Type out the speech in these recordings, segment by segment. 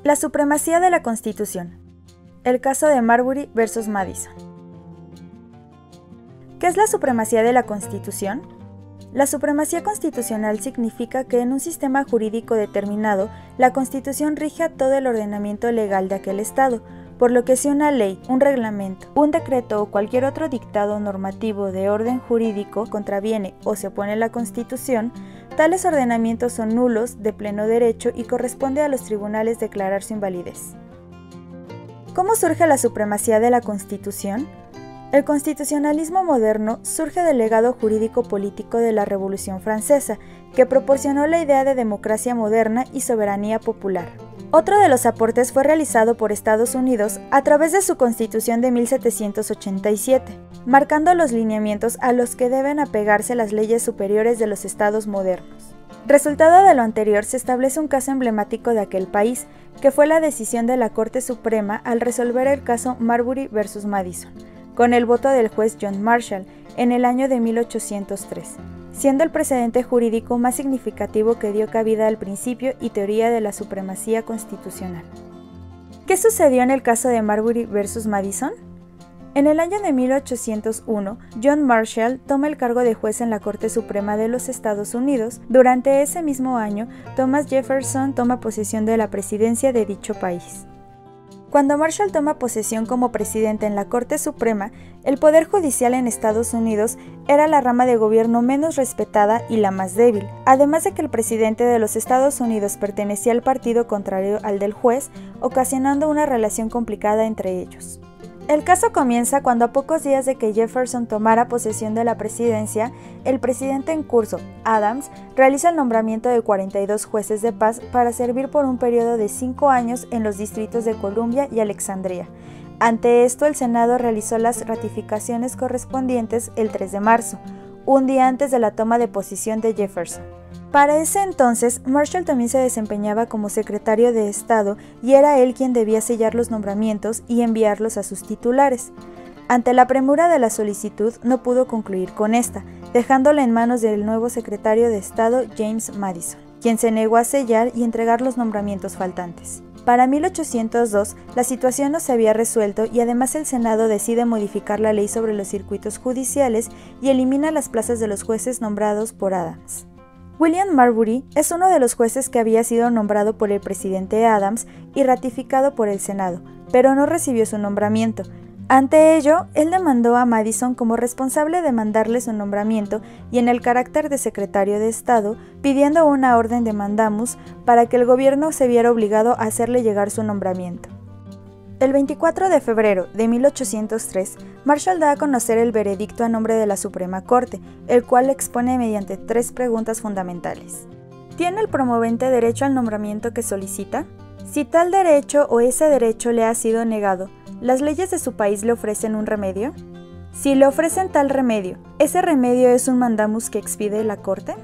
La supremacía de la Constitución. El caso de Marbury versus Madison. ¿Qué es la supremacía de la Constitución? La supremacía constitucional significa que en un sistema jurídico determinado, la Constitución rige a todo el ordenamiento legal de aquel Estado, por lo que si una ley, un reglamento, un decreto o cualquier otro dictado normativo de orden jurídico contraviene o se opone a la Constitución, tales ordenamientos son nulos, de pleno derecho y corresponde a los tribunales declarar su invalidez. ¿Cómo surge la supremacía de la Constitución? El constitucionalismo moderno surge del legado jurídico-político de la Revolución Francesa, que proporcionó la idea de democracia moderna y soberanía popular. Otro de los aportes fue realizado por Estados Unidos a través de su Constitución de 1787, marcando los lineamientos a los que deben apegarse las leyes superiores de los estados modernos. Resultado de lo anterior, se establece un caso emblemático de aquel país, que fue la decisión de la Corte Suprema al resolver el caso Marbury versus Madison, con el voto del juez John Marshall en el año de 1803, siendo el precedente jurídico más significativo que dio cabida al principio y teoría de la supremacía constitucional. ¿Qué sucedió en el caso de Marbury versus Madison? En el año de 1801, John Marshall toma el cargo de juez en la Corte Suprema de los Estados Unidos. Durante ese mismo año, Thomas Jefferson toma posesión de la presidencia de dicho país. Cuando Marshall toma posesión como presidente en la Corte Suprema, el Poder Judicial en Estados Unidos era la rama de gobierno menos respetada y la más débil, además de que el presidente de los Estados Unidos pertenecía al partido contrario al del juez, ocasionando una relación complicada entre ellos. El caso comienza cuando a pocos días de que Jefferson tomara posesión de la presidencia, el presidente en curso, Adams, realiza el nombramiento de 42 jueces de paz para servir por un periodo de 5 años en los distritos de Columbia y Alexandria. Ante esto, el Senado realizó las ratificaciones correspondientes el 3 de marzo, un día antes de la toma de posesión de Jefferson. Para ese entonces, Marshall también se desempeñaba como secretario de Estado y era él quien debía sellar los nombramientos y enviarlos a sus titulares. Ante la premura de la solicitud, no pudo concluir con esta, dejándola en manos del nuevo secretario de Estado, James Madison, quien se negó a sellar y entregar los nombramientos faltantes. Para 1802, la situación no se había resuelto y además el Senado decide modificar la ley sobre los circuitos judiciales y elimina las plazas de los jueces nombrados por Adams. William Marbury es uno de los jueces que había sido nombrado por el presidente Adams y ratificado por el Senado, pero no recibió su nombramiento. Ante ello, él demandó a Madison como responsable de mandarle su nombramiento y en el carácter de secretario de Estado, pidiendo una orden de mandamus para que el gobierno se viera obligado a hacerle llegar su nombramiento. El 24 de febrero de 1803, Marshall da a conocer el veredicto a nombre de la Suprema Corte, el cual expone mediante 3 preguntas fundamentales. ¿Tiene el promovente derecho al nombramiento que solicita? Si tal derecho o ese derecho le ha sido negado, ¿las leyes de su país le ofrecen un remedio? Si le ofrecen tal remedio, ¿ese remedio es un mandamus que expide la Corte?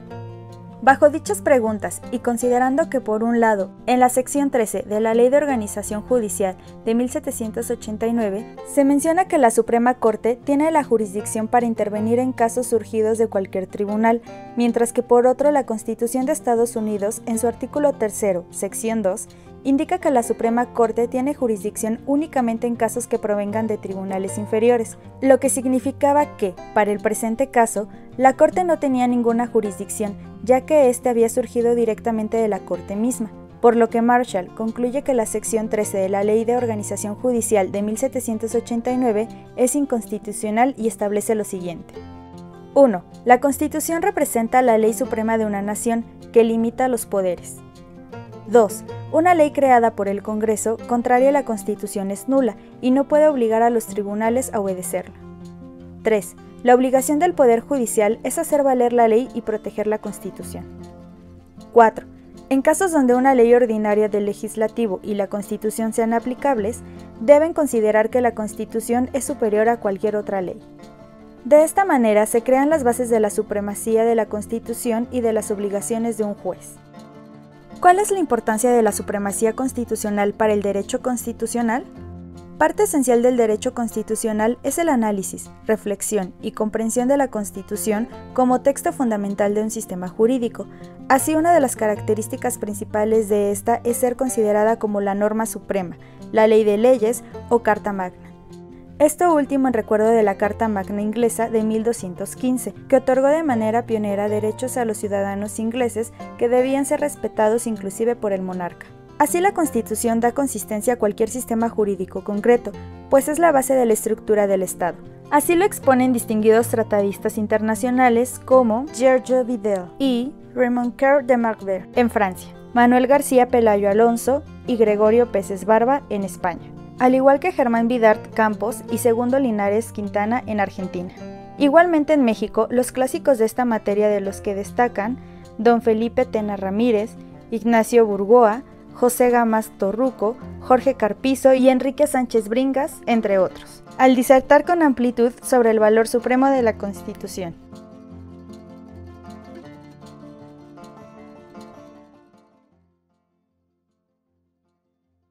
Bajo dichas preguntas, y considerando que por un lado, en la sección 13 de la Ley de Organización Judicial de 1789, se menciona que la Suprema Corte tiene la jurisdicción para intervenir en casos surgidos de cualquier tribunal, mientras que por otro la Constitución de Estados Unidos, en su artículo 3, sección 2, indica que la Suprema Corte tiene jurisdicción únicamente en casos que provengan de tribunales inferiores, lo que significaba que, para el presente caso, la Corte no tenía ninguna jurisdicción, ya que éste había surgido directamente de la Corte misma, por lo que Marshall concluye que la sección 13 de la Ley de Organización Judicial de 1789 es inconstitucional y establece lo siguiente. 1. La Constitución representa la ley suprema de una nación, que limita los poderes. 2. Una ley creada por el Congreso, contraria a la Constitución, es nula y no puede obligar a los tribunales a obedecerla. 3. La obligación del Poder Judicial es hacer valer la ley y proteger la Constitución. 4. En casos donde una ley ordinaria del Legislativo y la Constitución sean aplicables, deben considerar que la Constitución es superior a cualquier otra ley. De esta manera se crean las bases de la supremacía de la Constitución y de las obligaciones de un juez. ¿Cuál es la importancia de la supremacía constitucional para el derecho constitucional? Parte esencial del derecho constitucional es el análisis, reflexión y comprensión de la Constitución como texto fundamental de un sistema jurídico. Así, una de las características principales de esta es ser considerada como la norma suprema, la ley de leyes o Carta Magna. Esto último en recuerdo de la Carta Magna inglesa de 1215, que otorgó de manera pionera derechos a los ciudadanos ingleses que debían ser respetados inclusive por el monarca. Así, la Constitución da consistencia a cualquier sistema jurídico concreto, pues es la base de la estructura del Estado. Así lo exponen distinguidos tratadistas internacionales como Giorgio Vidal y Raymond Quer de Marber en Francia, Manuel García Pelayo Alonso y Gregorio Peces Barba en España, al igual que Germán Vidart Campos y Segundo Linares Quintana en Argentina. Igualmente en México, los clásicos de esta materia de los que destacan Don Felipe Tena Ramírez, Ignacio Burgoa, José Gamas Torruco, Jorge Carpizo y Enrique Sánchez Bringas, entre otros, al disertar con amplitud sobre el valor supremo de la Constitución.